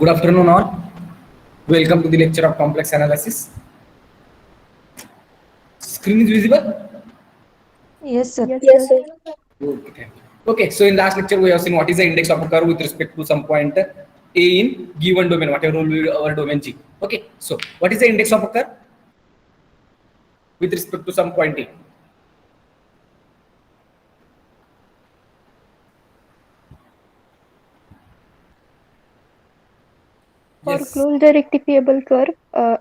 Good afternoon all. Welcome to the lecture of complex analysis. Screen is visible? Yes, sir. Yes, sir. Okay, thank you. Okay, so in last lecture we have seen what is the index of a curve with respect to some point A in given domain, whatever will be our domain G. Okay, so what is the index of a curve with respect to some point A? For Yes, closed rectifiable curve,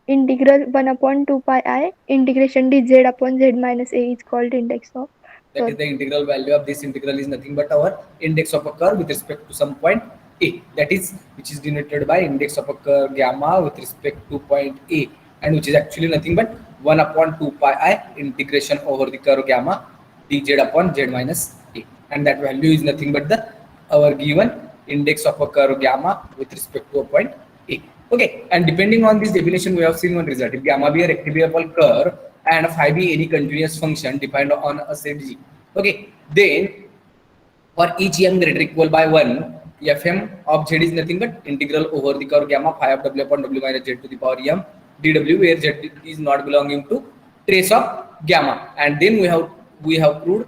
integral 1 upon 2 pi I integration dz upon z minus a is called index of that is curve. the integral value of this integral is nothing but our index of a curve with respect to some point A, that is which is denoted by index of a curve gamma with respect to point A, and which is actually nothing but 1 upon 2 pi I integration over the curve gamma dz upon z minus A, and that value is nothing but the our given index of a curve gamma with respect to a point A. Okay, and depending on this definition, we have seen one result. If gamma be a rectifiable curve and phi be any continuous function defined on a set G, okay, then for each m greater or equal by 1, fm of z is nothing but integral over the curve gamma phi of w upon w minus z to the power m dw, where z is not belonging to trace of gamma, and then we have proved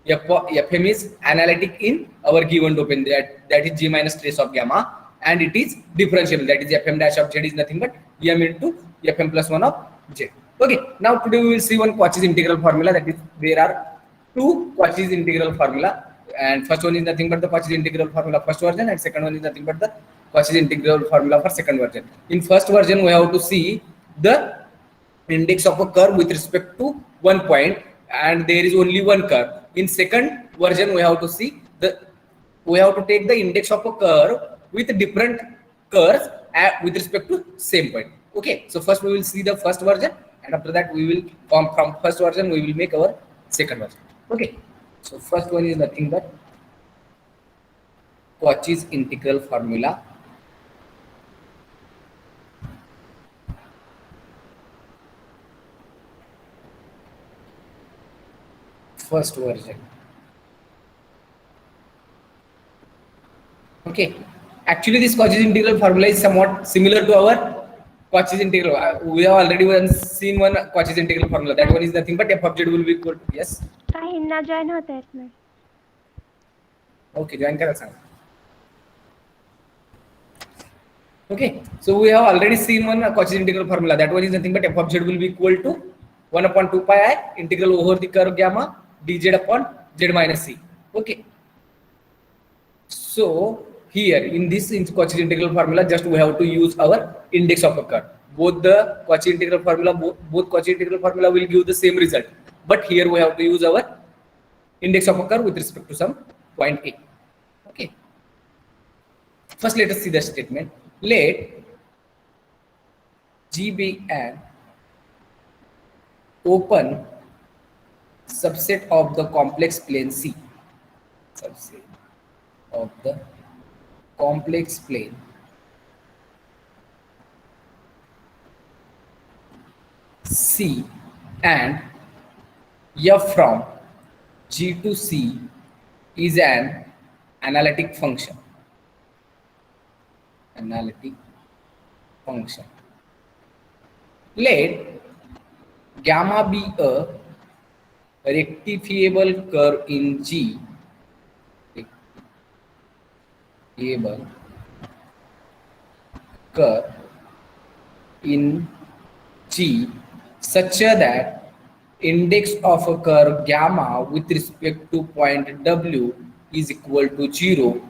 fm is analytic in our given domain, that is g minus trace of gamma, and it is differentiable, that is fm dash of z is nothing but m into fm plus 1 of z. Okay, now today we will see one Cauchy's integral formula, that is there are two Cauchy's integral formula, and first one is nothing but the Cauchy's integral formula first version, and second one is nothing but the Cauchy's integral formula for second version. In first version we have to see the index of a curve with respect to one point, and there is only one curve. In second version we have to see we have to take the index of a curve with different curves with respect to same point. Okay, so first we will see the first version, and after that we will from first version we will make our second version. Okay, so first one is nothing but Cauchy's integral formula. First version. Okay, actually this Cauchy's integral formula is somewhat similar to our Cauchy's integral. We have already seen one Cauchy's integral formula. That one is nothing but f of z will be equal to, yes. काहींना join होता येत नाही. Okay, join करा सांगा. Okay, so we have already seen one Cauchy's integral formula. That one is nothing but f of z will be equal to 1 upon 2 pi I integral over the curve gamma dz upon z minus c. Okay, so here in this Cauchy's integral formula, just we have to use our index of a curve. Both the Cauchy integral formula, both Cauchy integral formula will give the same result, but here we have to use our index of a curve with respect to some point A. Okay, first let us see the statement. Let G be an open subset of the complex plane C. Subset of the complex plane C, and f from G to C is an analytic function. Analytic function. Let gamma be a rectifiable curve in G. Rectifiable curve in G such that index of a curve gamma with respect to point W is equal to 0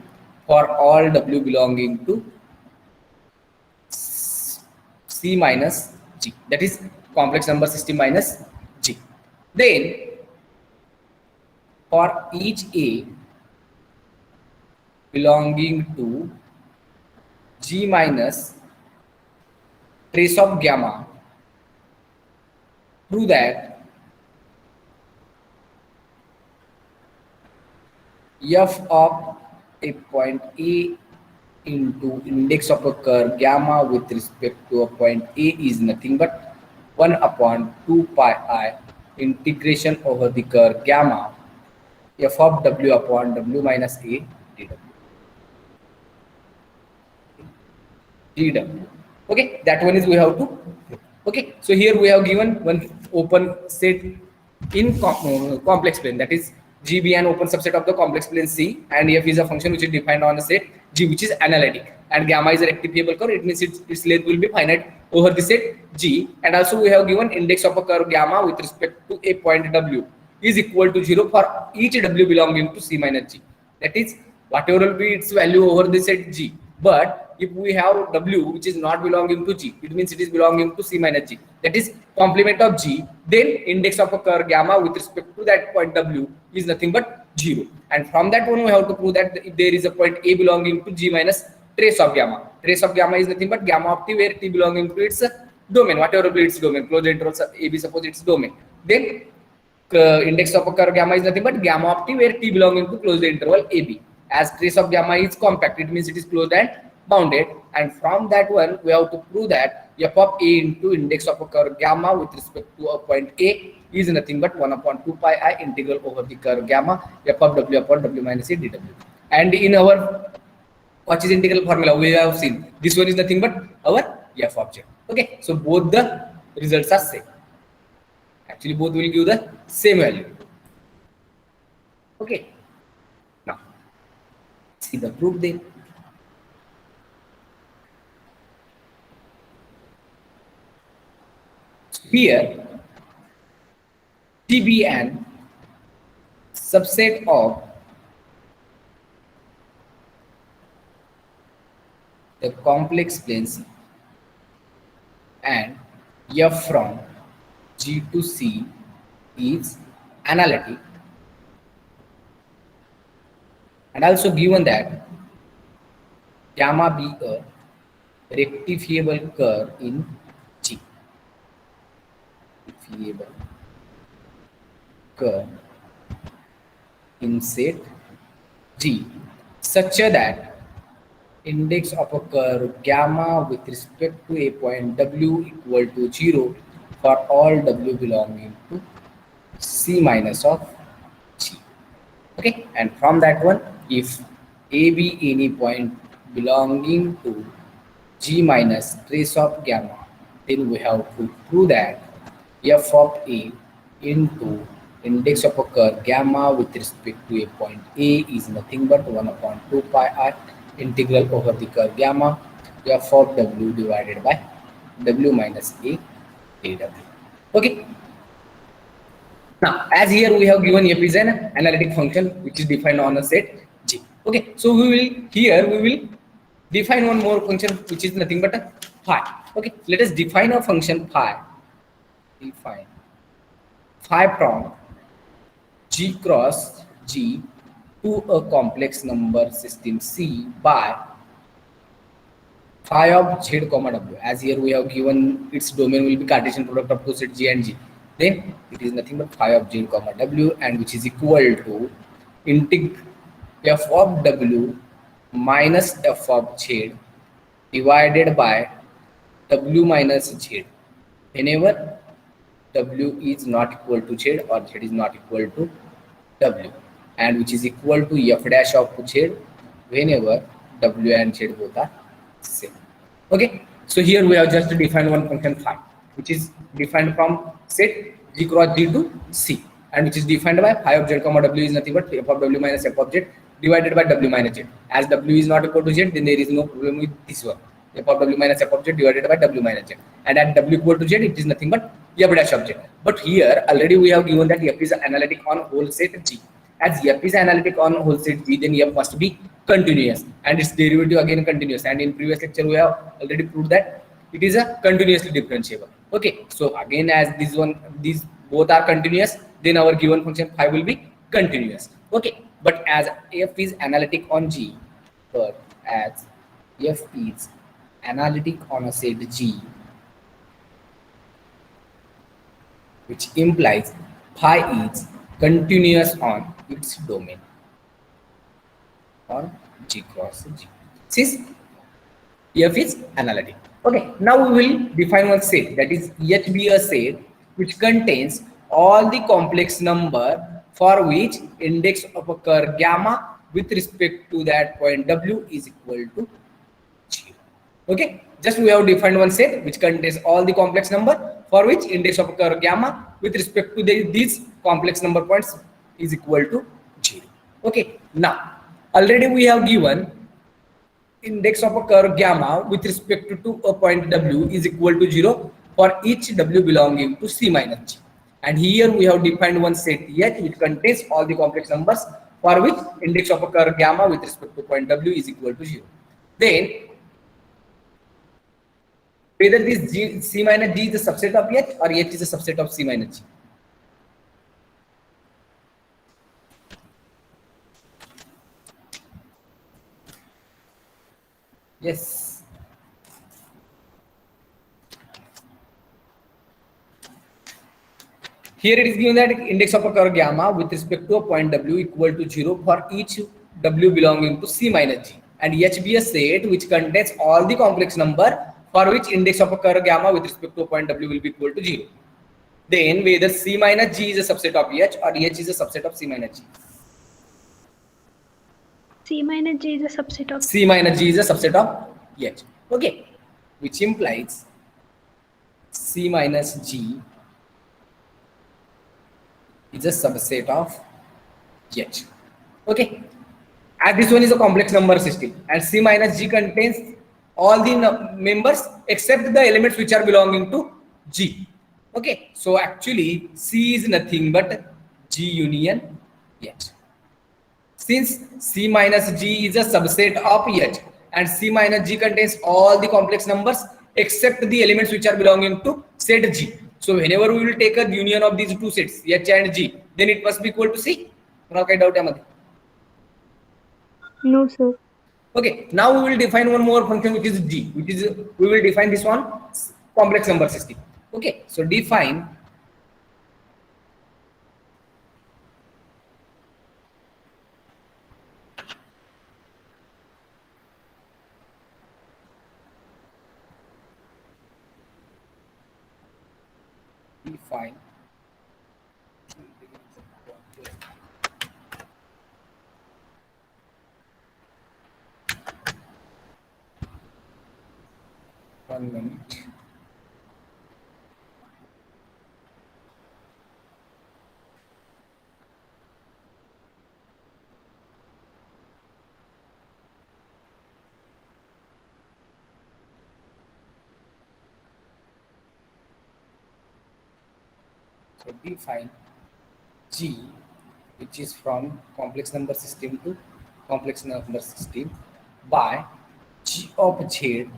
for all W belonging to C minus G, that is complex number system minus G. Then for each A belonging to G minus trace of gamma, prove that f of a point A into index of a curve gamma with respect to a point A is nothing but 1 upon 2 pi I integration over the curve gamma f of w upon w minus A dw. GW. Okay, that one is we have to prove. Okay, so here we have given one open set in complex plane, that is G be an open subset of the complex plane C, and F is a function which is defined on a set G which is analytic, and gamma is a rectifiable curve. It means its length will be finite over the set G, and also we have given index of a curve gamma with respect to a point W is equal to 0 for each W belonging to C minus G. That is, whatever will be its value over the set G. But if we have W which is not belonging to G, it means it is belonging to C minus G. That is complement of G. Then index of a curve gamma with respect to that point W is nothing but 0. And from that one we have to prove that if there is a point A belonging to G minus trace of gamma. Trace of gamma is nothing but gamma of T where T belonging to its domain, whatever will be its domain. Closed interval AB suppose its domain. Then index of a curve gamma is nothing but gamma of T where T belonging to closed interval AB. As trace of gamma is compact, it means it is closed and bounded, and from that one we have to prove that f of A into index of a curve gamma with respect to a point A is nothing but 1 upon 2 pi I integral over the curve gamma f of W upon W minus A dW. And in our Cauchy's integral formula we have seen this one is nothing but our f of z. Okay, so both the results are same. Actually both will give the same value. Okay, now see the proof then. Here T be an subset of the complex planes and F from G to C is analytic, and also given that gamma be a rectifiable curve in G. Rectifiable curve in set G such that index of a curve gamma with respect to a point W equal to 0 for all W belonging to C minus of G. Okay, and from that one, if A be any point belonging to G minus trace of gamma, then we have to prove that f of A into index of a curve gamma with respect to a point A is nothing but 1 upon 2 pi r integral over the curve gamma f of W divided by W minus A dW. Okay. Now, as here we have given f is an analytic function which is defined on a set G. Okay, so we will define one more function which is nothing but a phi. Okay, let us define a function phi. Define phi from G cross G to a complex number system C by phi of Z comma W. As here we have given its domain will be Cartesian product of two sets G and G. Then it is nothing but phi of Z comma W, and which is equal to integ f of W minus f of Z divided by W minus Z whenever W is not equal to Z or Z is not equal to W, and which is equal to f dash of Z whenever W and Z both are same. Okay, so here we have just defined one function phi, which is defined from set G cross G to C, and which is defined by phi of Z comma W is nothing but f of W minus f of Z divided by W minus Z. As W is not equal to Z, then there is no problem with this one. F of W minus f of Z divided by W minus Z, and at W equal to Z, it is nothing but f dash of Z. But here already we have given that f is analytic on whole set G. As f is analytic on whole set G, then f must be continuous, and its derivative again continuous. And in previous lecture we have already proved that it is a continuously differentiable. Okay, so again as these both are continuous, then our given function phi will be continuous. Okay, but as f is analytic on G, but as f is analytic on a set G, which implies phi is continuous on its domain on G cross G, since f is analytic. Okay, now we will define one set, that is H be a set which contains all the complex number for which index of a curve gamma with respect to that point W is equal to 0. Okay, just we have defined one set which contains all the complex number for which index of a curve gamma with respect to these complex number points is equal to 0. Okay, now already we have given index of a curve gamma with respect to a point W is equal to 0 for each W belonging to C minus G. And here we have defined one set H which contains all the complex numbers for which index of a curve gamma with respect to point W is equal to 0. Then whether this C minus G is a subset of H or H is a subset of C minus G. Yes. Here it is given that index of a curve gamma with respect to a point W equal to 0 for each W belonging to C minus G, and H be a set which contains all the complex number for which index of a curve gamma with respect to a point W will be equal to 0. Then whether C minus G is a subset of H or H is a subset of C minus G. C minus G is a subset of C minus G is a subset of H. Okay, which implies C minus G is a subset of H. Okay, as this one is a complex number system and C minus G contains all the members except the elements which are belonging to G. Okay, so actually C is nothing but G union H. Since C minus G is a subset of H and C minus G contains all the complex numbers except the elements which are belonging to set G. So whenever we will take a union of these two sets H and G, then it must be equal to C. Now काय doubt यामध्ये? No, sir. Okay, now we will define one more function which is G, which is we will define this one complex number system. Okay, so define one minute. So define G, which is from complex number system to complex number system, by G of Z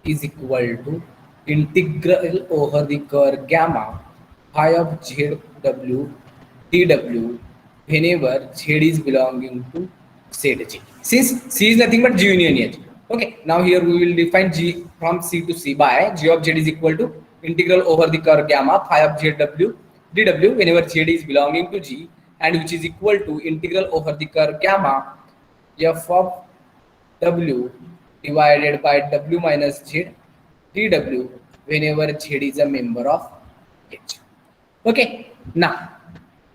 is equal to integral over the curve gamma phi of ZW dW whenever Z is belonging to set G. Since C is nothing but G union H. Okay, now here we will define G from C to C by G of Z is equal to integral over the curve gamma phi of ZW dW whenever Z is belonging to G, and which is equal to integral over the curve gamma f of W divided by W minus Z dW whenever Z is a member of H. Okay, now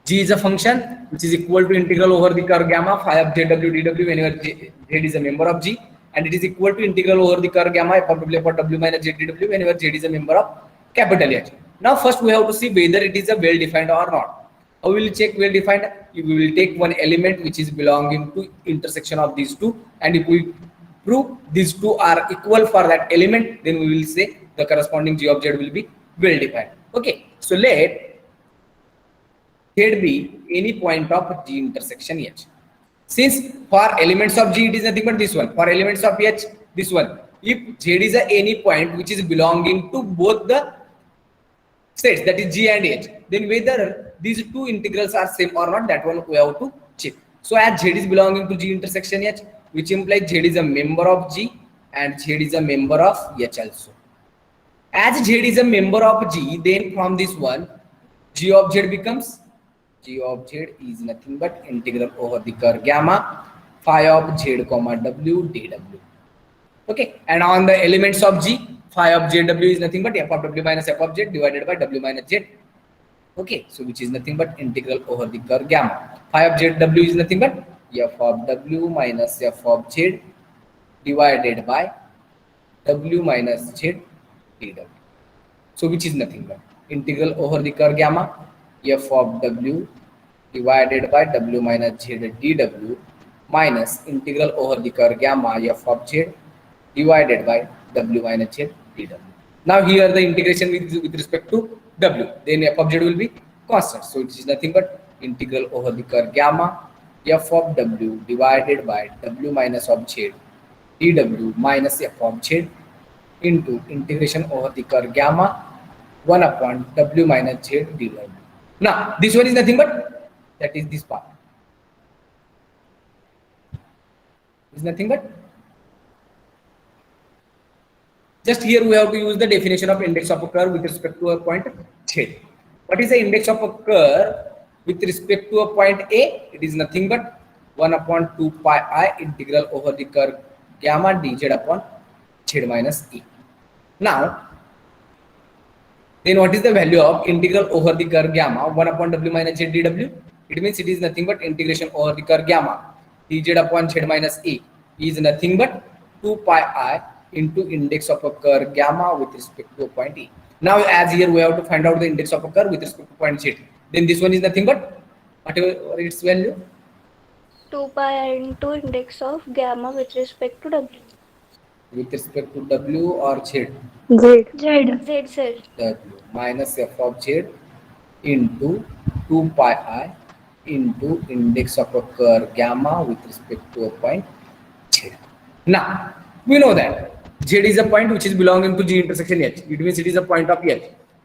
G is a function which is equal to integral over the curve gamma phi of ZW dW whenever Z is a member of G, and it is equal to integral over the curve gamma f of W minus Z dW whenever Z is a member of capital H. Now first we have to see whether it is a well defined or not. How will we check well defined? We will take one element which is belonging to intersection of these two, and if we prove these two are equal for that element, then we will say the corresponding G of Z will be well defined. Okay, so let Z be any point of G intersection H. Since for elements of G it is nothing but this one, for elements of H this one. If Z is any point which is belonging to both the sets, that is G and H, then whether these two integrals are same or not, that one we have to check. So as Z is belonging to G intersection H, which implies Z is a member of G and Z is a member of H also. As Z is a member of G, then from this one G of Z becomes G of Z is nothing but integral over the curve gamma phi of Z comma W dW. Okay, and on the elements of G, phi of JW is nothing but f of W minus f of Z divided by W minus Z. Okay, so which is nothing but integral over the curve gamma. Phi of ZW is nothing but f of W minus f of Z divided by W minus Z dW. So which is nothing but integral over the curve gamma f of W divided by W minus Z dW minus integral over the curve gamma f of Z divided by W minus Z dW. Now here the integration with respect to W, then f of Z will be constant. So it is nothing but integral over the curve gamma f of W divided by W minus of Z dW minus f of Z into integration over the curve gamma 1 upon W minus Z dW. Now this one is nothing but that is this part. Is nothing but just here we have to use the definition of index of a curve with respect to a point Z. What is the index of a curve with respect to a point A? It is nothing but 1 upon 2 pi I integral over the curve gamma dz upon Z minus E. Now, then what is the value of integral over the curve gamma 1 upon W minus Z dW? It means it is nothing but integration over the curve gamma dz upon Z minus E is nothing but 2 pi I into index of a curve gamma with respect to a point E. Now as here we have to find out the index of a curve with respect to point Z. Then this one is nothing but whatever its value. 2 pi into index of gamma with respect to W. With respect to W or Z? Z. Z. W minus f of Z into 2 pi I into index of a curve gamma with respect to a point Z. Now we know that Z is a point which is belonging to G intersection H. It means it is a point of H.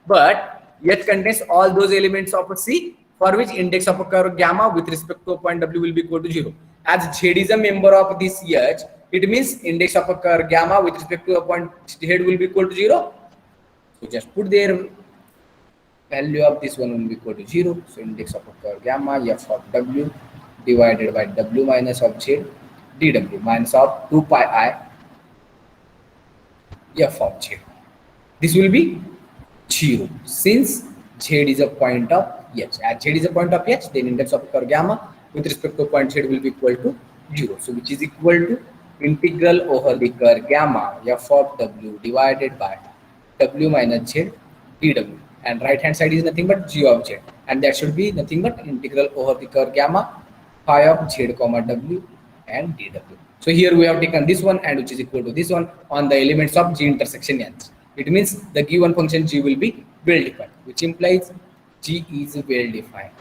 But H contains all those elements of a C for which index of a curve gamma with respect to a point W will be equal to 0. As Z is a member of this H, it means index of a curve gamma with respect to a point Z will be equal to 0. So just put their value of this one will be equal to 0. So index of a curve gamma f of W divided by W minus of Z dW minus of 2 pi I f of Z. This will be 0 since Z is a point of H. As Z is a point of H, then index of a curve gamma with respect to point Z will be equal to 0. So which is equal to integral over the curve gamma f of W divided by W minus Z dW, and right hand side is nothing but G of Z, and that should be nothing but integral over the curve gamma phi of Z comma W and dW. So here we have taken this one and which is equal to this one on the elements of G intersection H. It means the given function G will be well defined, which implies G is well defined.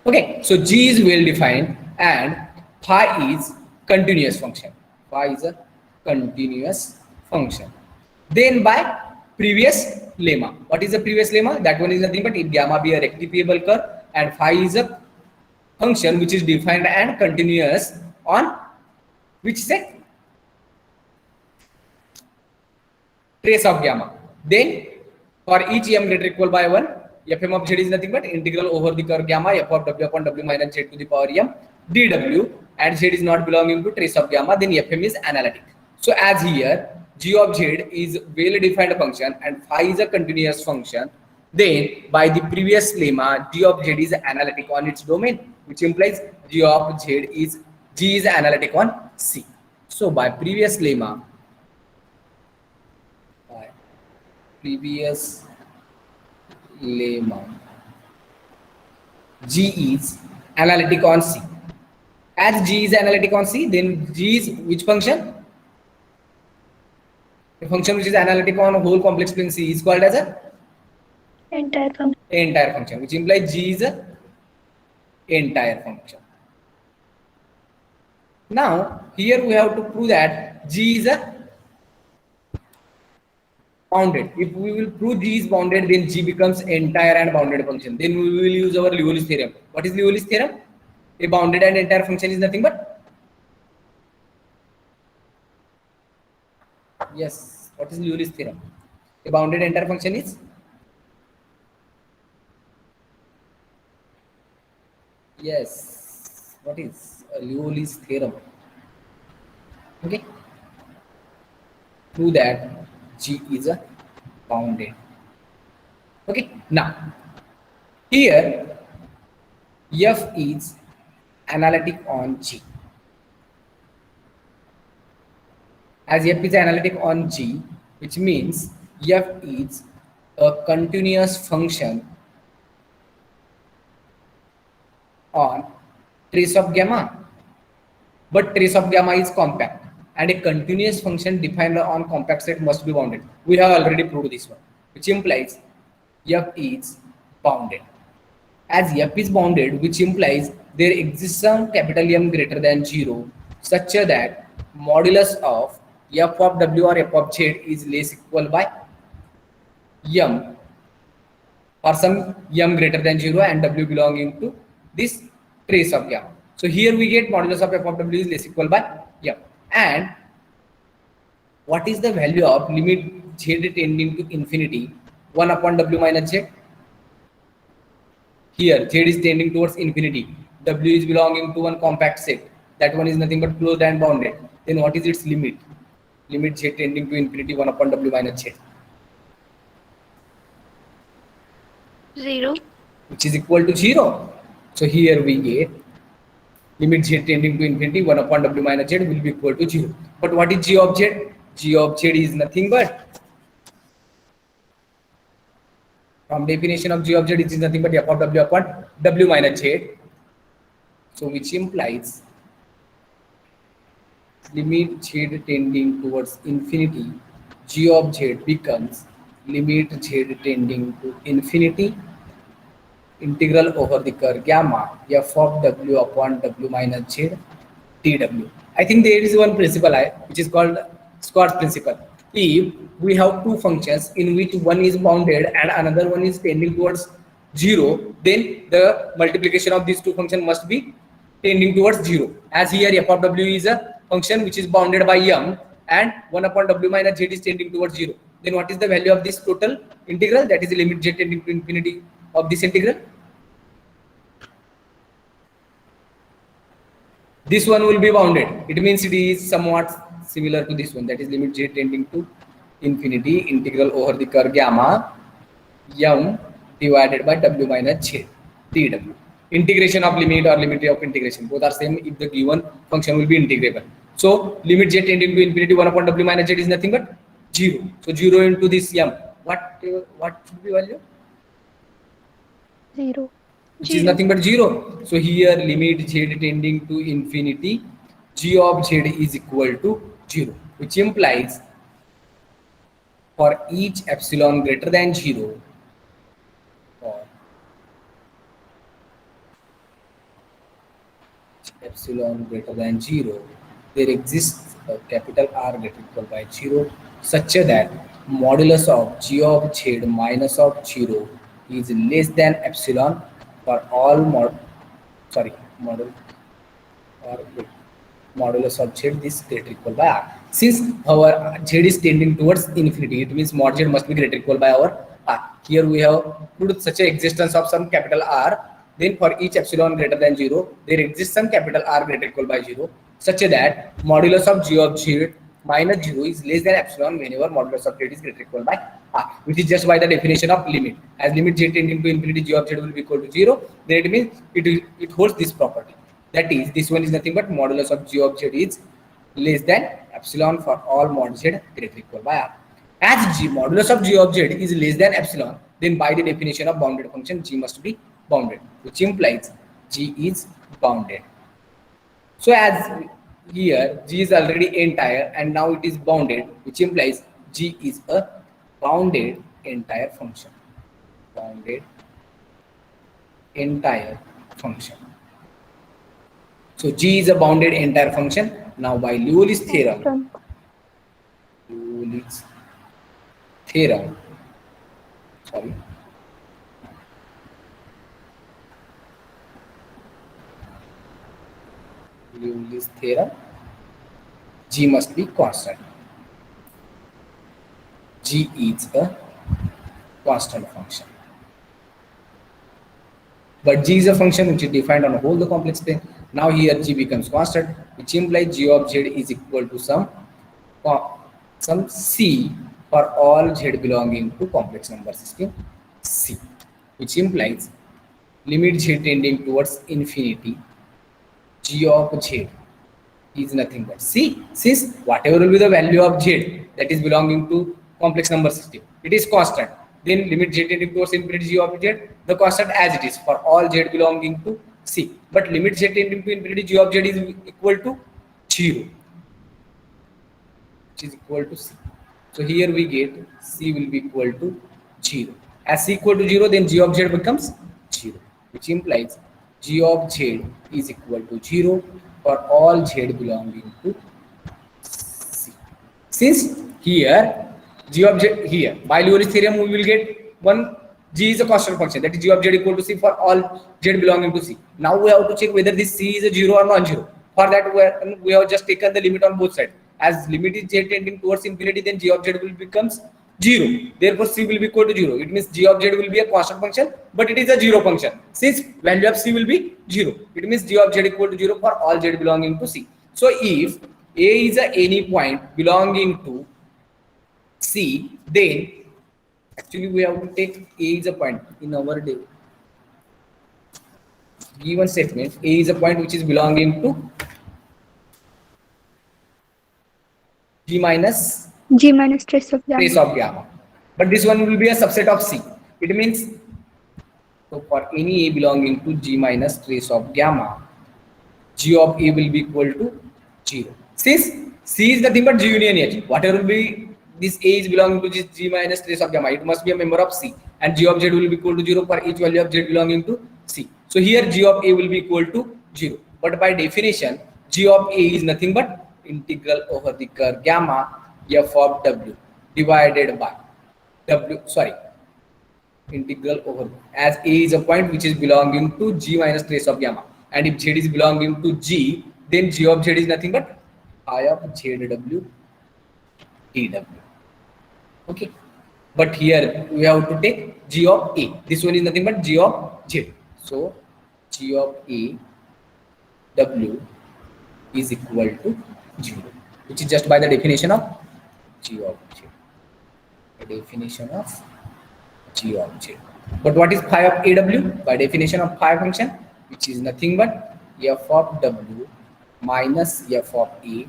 Okay, so G is well defined and phi is continuous function. Phi is a continuous function. Then by previous lemma. What is the previous lemma? That one is nothing but if gamma be a rectifiable curve and phi is a function which is defined and continuous on which set? Trace of gamma. Then for each m greater or equal by 1, fm of Z is nothing but integral over the curve gamma f of W upon W minus Z to the power m dW, and Z is not belonging to trace of gamma, then fm is analytic. So as here G of Z is well defined function and phi is a continuous function, then by the previous lemma G of Z is analytic on its domain, which implies G of Z is G is analytic on C. So by previous lemma, G is analytic on C. As G is analytic on C, then G is which function? A function which is analytic on a whole complex plane C is called as a entire function, which implies G is a entire function. Now here we have to prove that G is a bounded. If we will prove G is bounded, then G becomes entire and bounded function. Then we will use our Liouville's theorem. What is Liouville's theorem? A bounded and entire function is nothing but, yes, what is Liouville's theorem? A bounded entire function is, yes, what is Liouville's theorem? Okay, prove that G is a bounded. Okay, now here f is analytic on G. as f is analytic on G, which means f is a continuous function on trace of gamma, but trace of gamma is compact, and a continuous function defined on compact set must be bounded. We have already proved this one, which implies f is bounded. As f is bounded, which implies there exists some capital M greater than 0, such that modulus of f of w or f of z is less equal by m, or some m greater than 0 and w belonging to this trace of gamma. So here we get modulus of f of w is less equal by m. And what is the value of limit z tending to infinity 1 upon w minus z? Here z is tending towards infinity, w is belonging to one compact set, that one is nothing but closed and bounded. Then what is its limit? Limit z tending to infinity 1 upon w minus z, 0. which is equal to 0. So here we get limit z tending to infinity 1 upon w minus z will be equal to 0. But what is g of z? G of z is nothing but, from definition of g of z, it is nothing but f of w upon w minus z. So which implies limit z tending towards infinity, g of z becomes limit z tending to infinity integral over the curve gamma f of w upon w minus z dw. I think there is one principle which is called Squar's principle. If we have two functions in which one is bounded and another one is tending towards 0, then the multiplication of these two functions must be tending towards 0. As here f of w is a function which is bounded by m and 1 upon w minus z is tending towards 0. Then what is the value of this total integral? That is the limit z tending to infinity of this integral. This one will be bounded. It means it is somewhat similar to this one, that is limit z tending to infinity integral over the curve gamma m divided by w minus z dw. Integration of limit or limit of integration, both are same if the given function will be integrable. So limit z tending to infinity 1 upon w minus z is nothing but 0. So 0 into this m, what should be value? 0. Which is nothing but 0. So here limit z tending to infinity, g of z is equal to 0, which implies for each epsilon greater than 0, for epsilon greater than 0, there exists a capital R greater equal by 0, such that modulus of g of z minus of 0 is less than epsilon for all modulus of z is greater equal by r. Since our z is tending towards infinity, it means mod z must be greater equal by our r. Here we have proved such a existence of some capital R. Then for each epsilon greater than 0, there exists some capital R greater equal by 0, such that modulus of g of z minus 0 is less than epsilon whenever modulus of z is greater equal by r, which is just by the definition of limit. As limit z tending to infinity, g of z will be equal to 0, then it means it holds this property. That is, this one is nothing but modulus of g of z is less than epsilon for all mod z greater equal by r. As modulus of g of z is less than epsilon, then by the definition of bounded function, g must be bounded, which implies g is bounded. So as here g is already entire and now it is bounded, which implies g is a bounded entire function. Bounded entire function. So g is a bounded entire function. Now by Liouville's theorem, Liouville's theorem, g must be constant. G is a constant function. But g is a function which is defined on a whole the complex plane. Now here g becomes constant, which implies g of z is equal to some c for all z belonging to complex number system C, which implies limit z tending towards infinity, g of z is nothing but C. Since whatever will be the value of Z that is belonging to complex number system, it is constant. Then limit Z tending towards infinity G of Z, the constant as it is for all Z belonging to C. But limit Z tending to infinity G of Z is equal to 0, which is equal to C. So here we get C will be equal to 0. As C equal to 0, then G of Z becomes 0, which implies G of Z is equal to 0 for all Z belonging to C. Since here G of Z, here by Liouville's theorem we will get one G is a constant function, that is G of Z equal to C for all Z belonging to C. Now we have to check whether this C is a 0 or non-zero. For that we have just taken the limit on both sides. As limit is Z tending towards infinity, then G of Z will becomes 0. Therefore C will be equal to 0. It means G of Z will be a constant function, but it is a 0 function. Since value of C will be 0, it means G of Z equal to 0 for all Z belonging to C. So if A is any point belonging to C, then actually we have to take A is a point in our given statement. A is a point which is belonging to G minus trace of gamma. trace of gamma. But this one will be a subset of C. It means, so for any A belonging to G minus trace of gamma, G of A will be equal to 0. Since C is nothing but G union H, whatever will be this A is belonging to G minus trace of gamma, it must be a member of C, and G of Z will be equal to 0 for each value of Z belonging to C. So here G of A will be equal to 0. But by definition, G of A is nothing but integral over the curve gamma f of W divided by integral over, as A is a point which is belonging to G minus trace of gamma, and if Z is belonging to G, then G of Z is nothing but I of ZW dW. Okay, but here we have to take G of A. This one is nothing but G of Z. So G of A W is equal to 0, which is just by the definition of G of Z. The definition of G of Z. But what is phi of AW? By definition of phi function, which is nothing but f of W minus f of A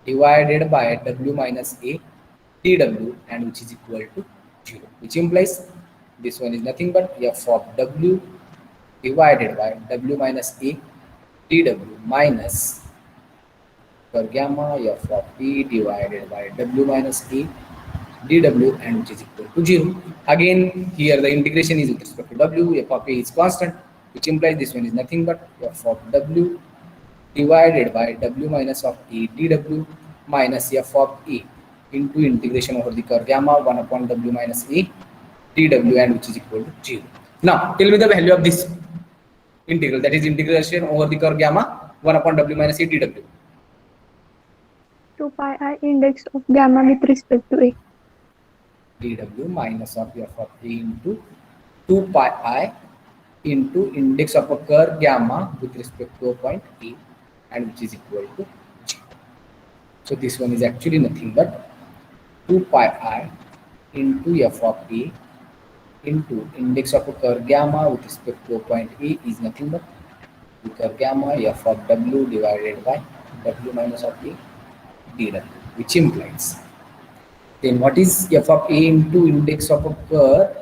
divided by W minus A dW, and which is equal to 0, which implies this one is nothing but f of W divided by W minus A dW minus for gamma f of A divided by W minus A dW, and which is equal to 0. Again here the integration is with respect to W, f of A is constant, which implies this one is nothing but f of W divided by W minus of A dW minus f of A into integration over the curve gamma 1 upon W minus A dW, and which is equal to 0. Now tell me the value of this integral, that is integration over the curve gamma 1 upon W minus A dW. 2 pi I index of gamma with respect to A. dW minus of f of A into 2 pi I into index of a curve gamma with respect to a point A, and which is equal to 0. So this one is actually nothing but 2 pi I into f of A into index of a curve gamma with respect to a point A is nothing but the curve gamma f of W divided by W minus of A dW, which implies, then what is f of A into index of a curve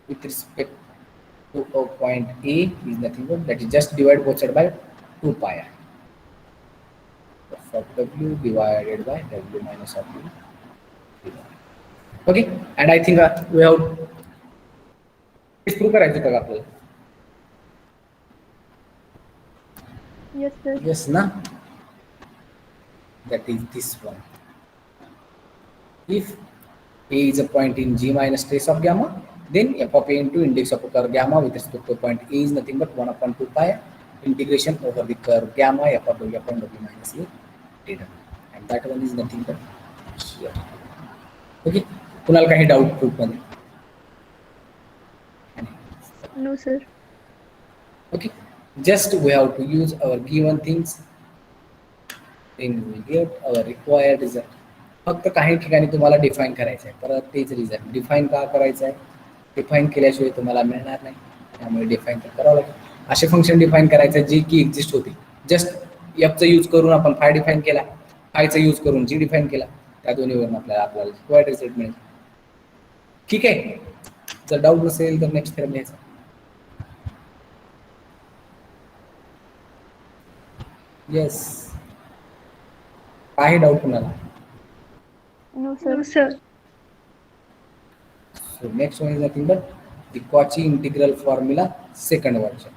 with respect to a point A is nothing but, that is just divide both sides by 2 pi I. F of W divided by W minus of A. Okay, and I think we have proof करायचं का आपल्याला? Yes, sir. Yes, na? That is this one. If A is a point in G minus trace of gamma, then f of A into index of a curve gamma with respect to a point A is nothing but 1 upon 2 pi integration over the curve gamma f of W upon W minus A dW, and that one is nothing but here. Okay, कुणाला काही doubt proof मध्ये? No, sir. Okay, just we have to use our given things, then we get our required result. फक्त काही ठिकाणी तुम्हाला define करायचं आहे, परत तेच रिझल्ट डिफाइन का करायचं आहे, डिफाइन केल्याशिवाय तुम्हाला मिळणार नाही, त्यामुळे डिफाइन तर करावं लागेल. असे फंक्शन डिफाइन करायचे जे की एक्झिस्ट होते, जस्ट F चा यूज करून आपण फाय डिफाईन केला, फायचा यूज करून जी डिफाईन केला, त्या दोन्हीवरून आपल्याला स्क्वेअर रिझल्ट मिळेल. ठीक आहे. जर डाऊट असेल तर नेक्स्ट थेरम लिहायचा. येस, काही डाऊट कुणाला? No, sir. No, sir. So next one is nothing but the Cauchy integral formula, second version.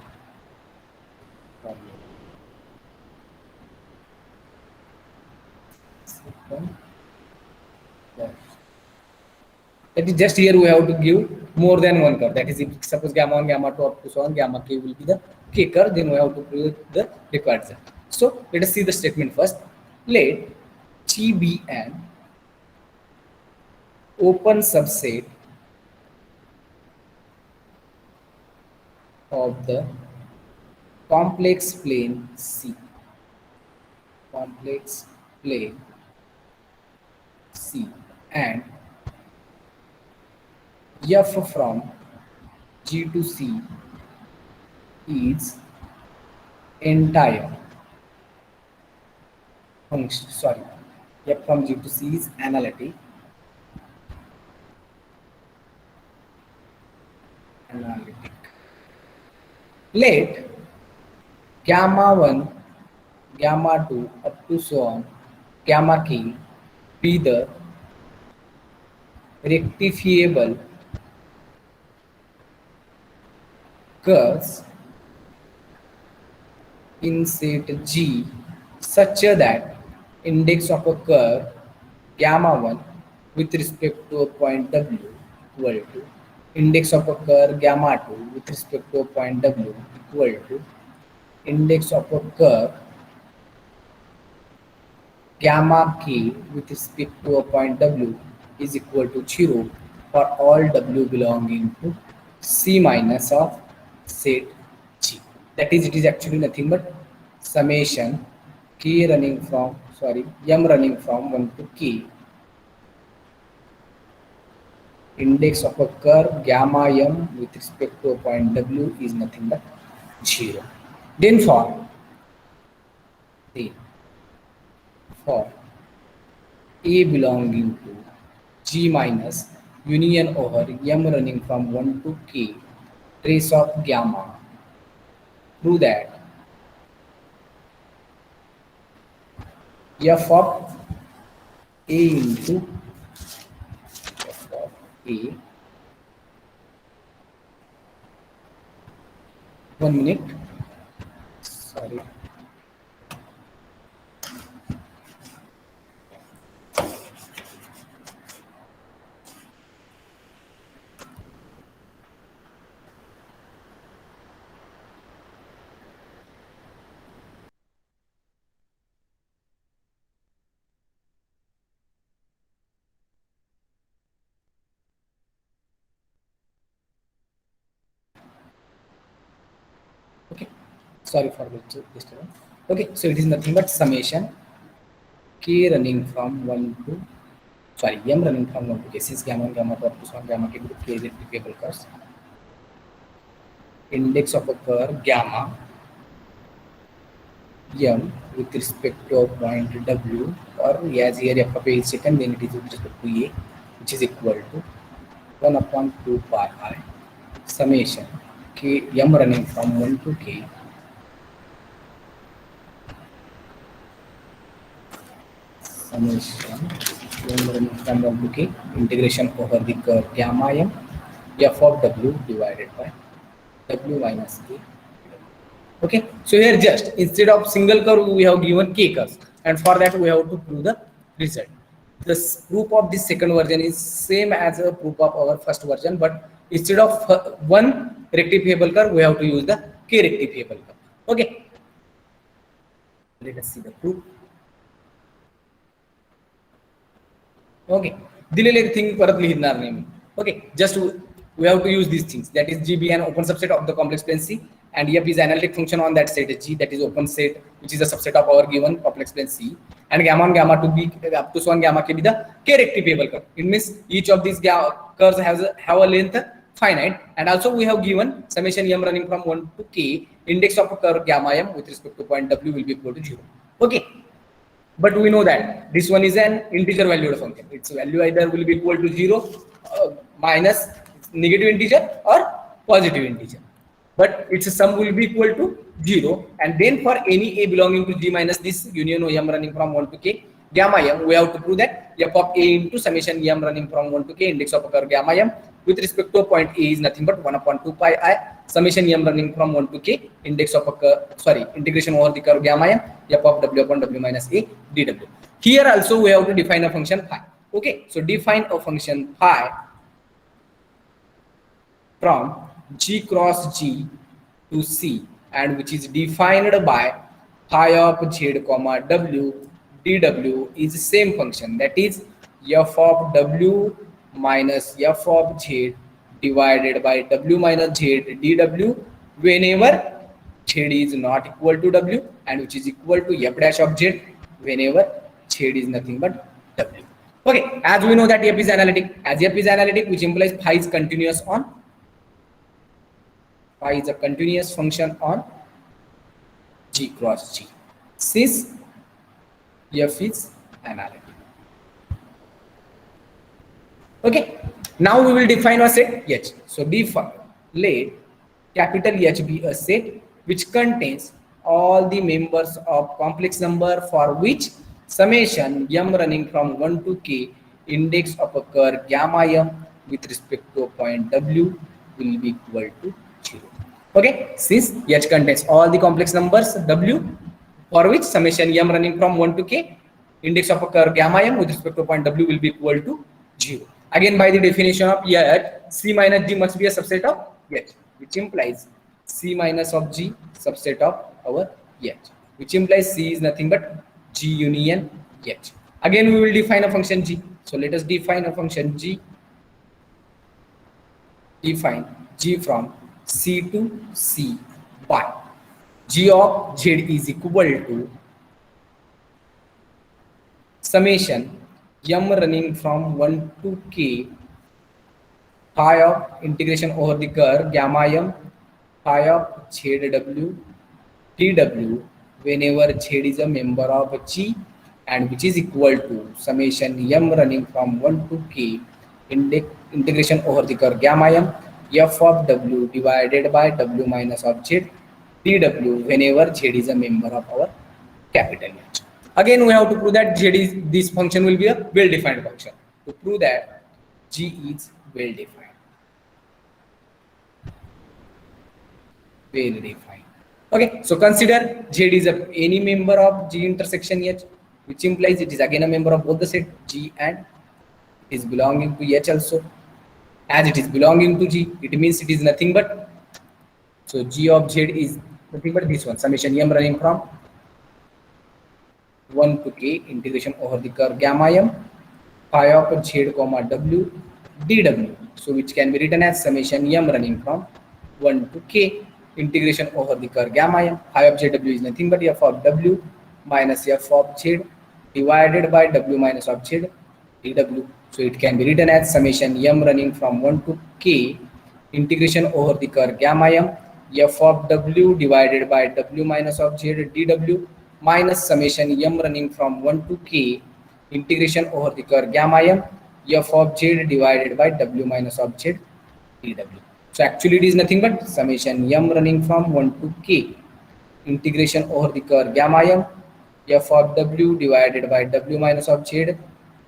That is just here we have to give more than one curve. That is, if suppose gamma 1, gamma 2 up to so on, gamma k will be the k curve, then we have to prove the required result. So let us see the statement first. Let G be an open subset of the complex plane C. Complex plane C, and F from G to C is entire function. Sorry, F from G to C is analytic. Let gamma 1, gamma 2 up to so on, gamma k be the rectifiable curves in set G such that index of a curve gamma 1 with respect to a point W equal to index of a curve gamma 2 with respect to a point W equal to index of a curve gamma k with respect to a point W is equal to 0 for all W belonging to C minus of set G. That is, it is actually nothing but summation k running from, m running from 1 to k, index of a curve gamma m with respect to a point W is nothing but 0. Then for A belonging to G minus union over m running from 1 to k trace of gamma, prove that f of A into f of A, 1 minute, sorry. Okay, sorry for the disturbance. Okay, so it is nothing but summation k running from 1 to, m running from 1 to k, since gamma 1, gamma 2 up to so on, gamma k to k is rectifiable curves, index of a curve gamma m with respect to a point W, or as here f of A is taken, then it is with respect to A, which is equal to 1 upon 2 pi I summation k m running from 1 to k summation m running from 1 to k integration over the curve gamma m f of W divided by W minus k. Okay, so here just instead of single curve we have given k curves, and for that we have to prove the result. The proof of this second version is same as a proof of our first version, but instead of one rectifiable curve we have to use the k rectifiable curve. Okay, let us see the proof. Okay, दिलेले thing परत लिहिणार नाही मी. Okay, just we have to use these things, that is G be an open subset of the complex plane C, and F is analytic function on that set G, that is open set, which is a subset of our given complex plane C, and gamma 1, gamma 2 be up to so on gamma k be the k rectifiable curve. It means each of these curves have a length finite, and also we have given summation m running from 1 to k, index of a curve gamma m with respect to point w will be equal to 0. Okay, but we know that this one is an integer valued function. Its value either will be equal to 0, minus negative integer, or positive integer, but its sum will be equal to 0. And then for any a belonging to G minus this union of m running from 1 to k gamma m, we have to prove that f of a into summation m running from 1 to k index of a curve gamma m with respect to a point a is nothing but 1 upon 2 pi I summation m running from 1 to k index of a curve, integration over the curve gamma m f of w upon w minus a dw. Here also we have to define a function phi. Okay, so define a function phi from G cross G to C, and which is defined by phi of z comma w dw is the same function, that is f of w minus f of z divided by w minus z dw whenever z is not equal to w, and which is equal to f dash of z whenever z is nothing but w. Okay, as we know that f is analytic, as f is analytic, which implies phi is continuous on, phi is a continuous function on G cross G, since f is analytic. Okay, now we will define a set H. So define, let capital H be a set which contains all the members of complex number for which summation m running from 1 to k index of a curve gamma m with respect to a point w will be equal to 0. Okay, since H contains all the complex numbers w for which summation m running from 1 to k index of a curve gamma m with respect to a point w will be equal to 0. Again, by the definition of H, C minus G must be a subset of H, which implies C minus of G subset of our H, which implies C is nothing but G union H. Again, we will define a function G. So let us define a function G. Define G from C to C by G of Z is equal to summation m running from 1 to k phi of integration over the curve gamma m phi of zw dw whenever z is a member of G, and which is equal to summation m running from 1 to k integration over the curve gamma m f of w divided by w minus of z dw whenever z is a member of our capital H. Again, we have to prove that Z is, this function will be a well-defined function. To prove that G is well-defined. Well-defined. Okay, so consider Z is any member of G intersection H, which implies it is again a member of both the set G and it is belonging to H also. As it is belonging to G, it means it is nothing but, so G of Z is nothing but this one, summation m running from 1 to k integration over the curve gamma m phi of z comma w dw, so which can be written as summation m running from 1 to k integration over the curve gamma m phi of zw is nothing but f of w minus f of z divided by w minus of z dw, so it can be written as summation m running from 1 to k integration over the curve gamma m f of w divided by w minus of z dw minus summation m running from 1 to k integration over the curve gamma m f of z divided by w minus of z dw. So actually it is nothing but summation m running from 1 to k integration over the curve gamma m f of w divided by w minus of z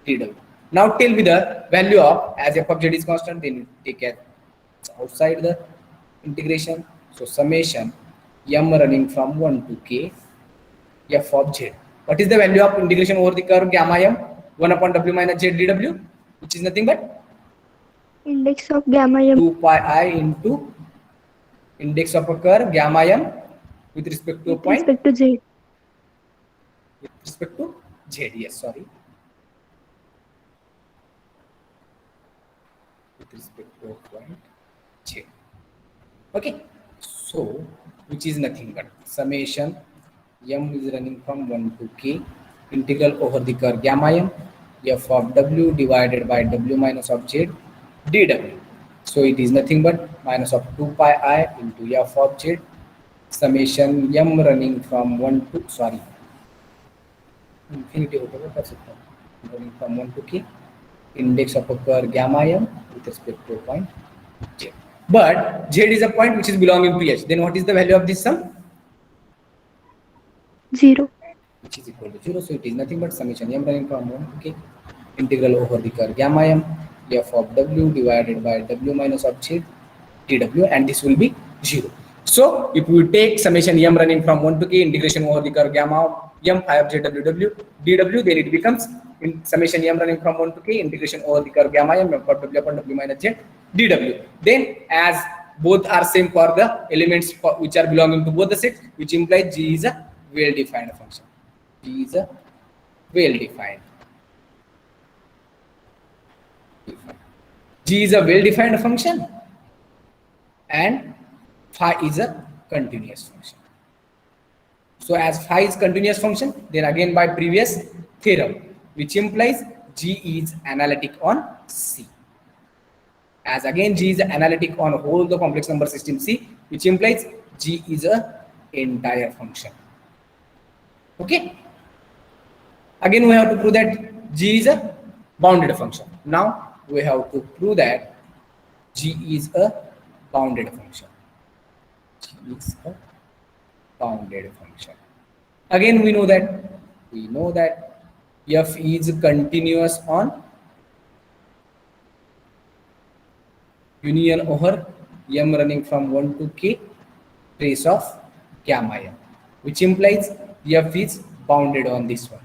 dw. Now tell me the value of, as f of z is constant, then you take it outside the integration. So summation m running from 1 to k f of z. What is the value of integration over the curve gamma m 1 upon w minus z dw, which is nothing but Index of gamma m 2 pi I into index of a curve gamma m with respect to a with point, respect to z. with respect to z, yes, sorry, with respect to a point z. Okay, so which is nothing but summation m is running from 1 to k integral over the curve gamma m f of w divided by w minus of z dw. So it is nothing but minus of 2 pi I into f of z summation m running from 1 to infinity running from 1 to k index of a curve gamma m with respect to a point z. But z is a point which is belonging to h. Then what is the value of this sum? 0. Which is equal to 0. So it is nothing but summation m running from 1 to k integral over the curve gamma m f of w divided by w minus of z dw, and this will be 0. So if we take summation m running from 1 to k integration over the curve gamma m phi of z w dw, then it becomes in summation m running from 1 to k integration over the curve gamma m f of w upon w minus z dw. Then as both are same for the elements which are belonging to both the sets, which implies g is a well-defined function. G is a well-defined. G is a well-defined function and phi is a continuous function. So as phi is continuous function, then again by previous theorem, which implies G is analytic on C. As again G is analytic on whole the complex number system C, which implies G is a entire function. Okay. Again we have to prove that G is a bounded function. Now we have to prove that G is a bounded function. G is a bounded function. Again we know that f is continuous on union over m running from 1 to k trace of gamma m, which implies f is bounded on this one.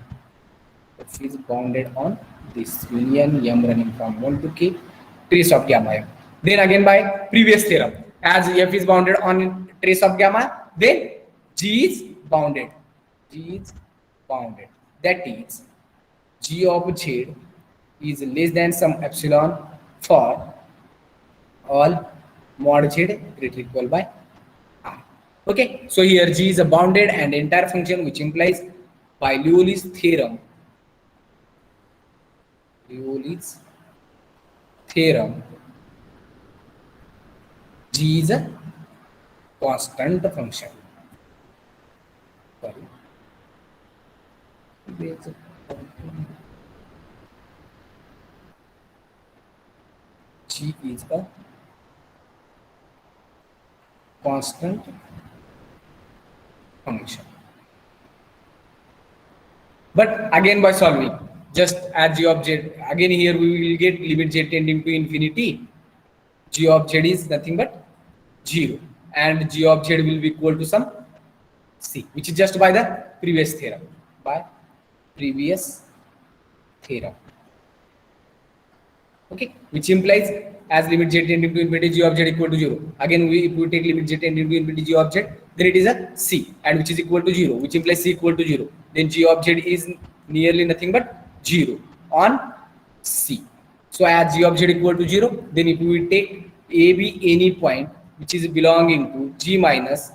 F is bounded on this union m running from 1 to k trace of gamma m. Then again by previous theorem, as f is bounded on trace of gamma, then G is bounded. G is bounded. That is, G of z is less than some epsilon for all mod z greater or equal by r. Okay, so here G is a bounded and entire function, which implies by Liouville's theorem, G is a constant function. G is a constant function. But again by solving, just as G of z, again here we will get limit z tending to infinity. G of z is nothing but 0, and G of z will be equal to some C, which is just by the previous theorem. Okay, which implies as limit z tending to infinity, G of z equal to 0. Again, if we take limit z tending to infinity, G of z, then it is a C, and which is equal to 0, which implies C equal to 0. Then G of z is nearly nothing but 0 on C. So as G of z equal to 0, then if we take A be any point which is belonging to G minus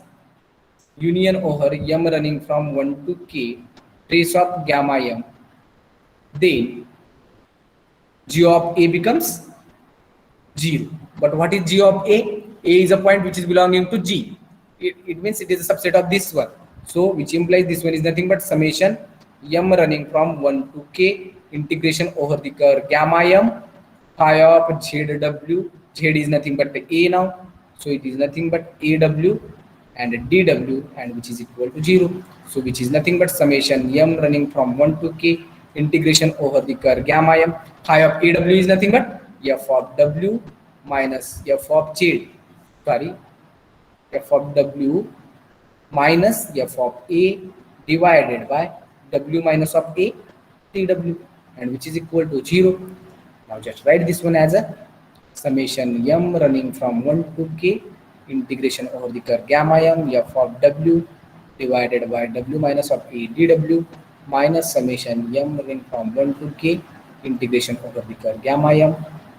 union over m running from 1 to k trace of gamma m, then G of A becomes 0. But what is G of A? A is a point which is belonging to G. It means it is a subset of this one. So which implies this one is nothing but summation m running from 1 to k integration over the curve gamma m phi of zw. Z is nothing but A now. So it is nothing but AW and DW, and which is equal to 0. So which is nothing but summation m running from 1 to k integration over the curve gamma m. Phi of AW is nothing but f of w minus f of z. F of w minus f of A divided by w minus of A dw, and which is equal to 0. Now just write this one as a summation m running from 1 to k integration over the curve gamma m f of w divided by w minus of A dw minus summation m running from 1 to k integration over the curve gamma m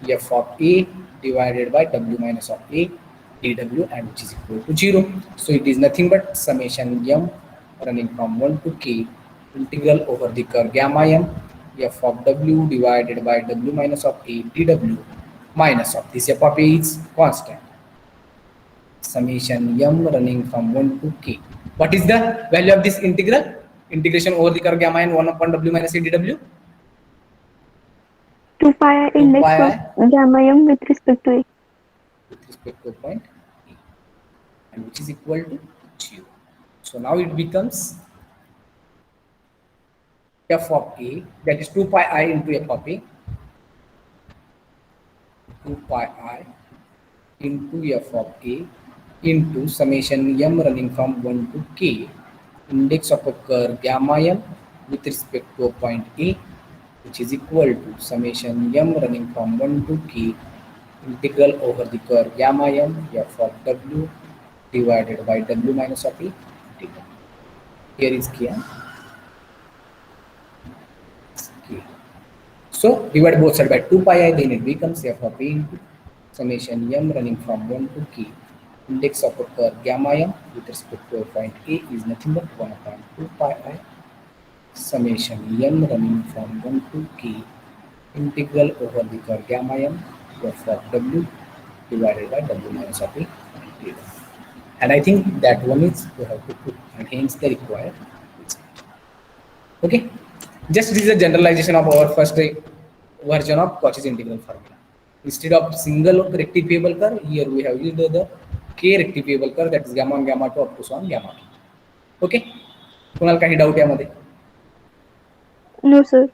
f of A divided by w minus of A dw, and which is equal to 0. So it is nothing but summation m running from 1 to k integral over the curve gamma m f of w divided by w minus of A dw minus of this f of a is constant. Summation m running from 1 to k. What is the value of this integral? Integration over the curve gamma n 1 upon w minus a dw. 2 pi I 2 index pi I of gamma m with respect to a. with respect to a point A, and which is equal to 0. So now it becomes f of a, that is 2 pi I into f of a, 2 pi I into f of a into summation m running from 1 to k, index of a curve gamma m with respect to a point A, which is equal to summation m running from 1 to k integral over the curve gamma m f of w divided by w minus of a dw. Here is k. K. So divide both sides by 2 pi I, then it becomes f of a into summation m running from 1 to k. Index of a curve gamma m with respect to a point A is nothing but 1 upon 2 pi I summation m running from 1 to k integral over the curve gamma m f of w divided by w minus of a dw. And I think that one is you have to put, and hence the required result. Okay, just this is a generalization of our first version of Cauchy's integral formula. Instead of single rectifiable curve, here we have used the k rectifiable curve, that is gamma 1 gamma 2 up to so on gamma 2. Okay, कुणाला काही doubt यामध्ये? No, sir.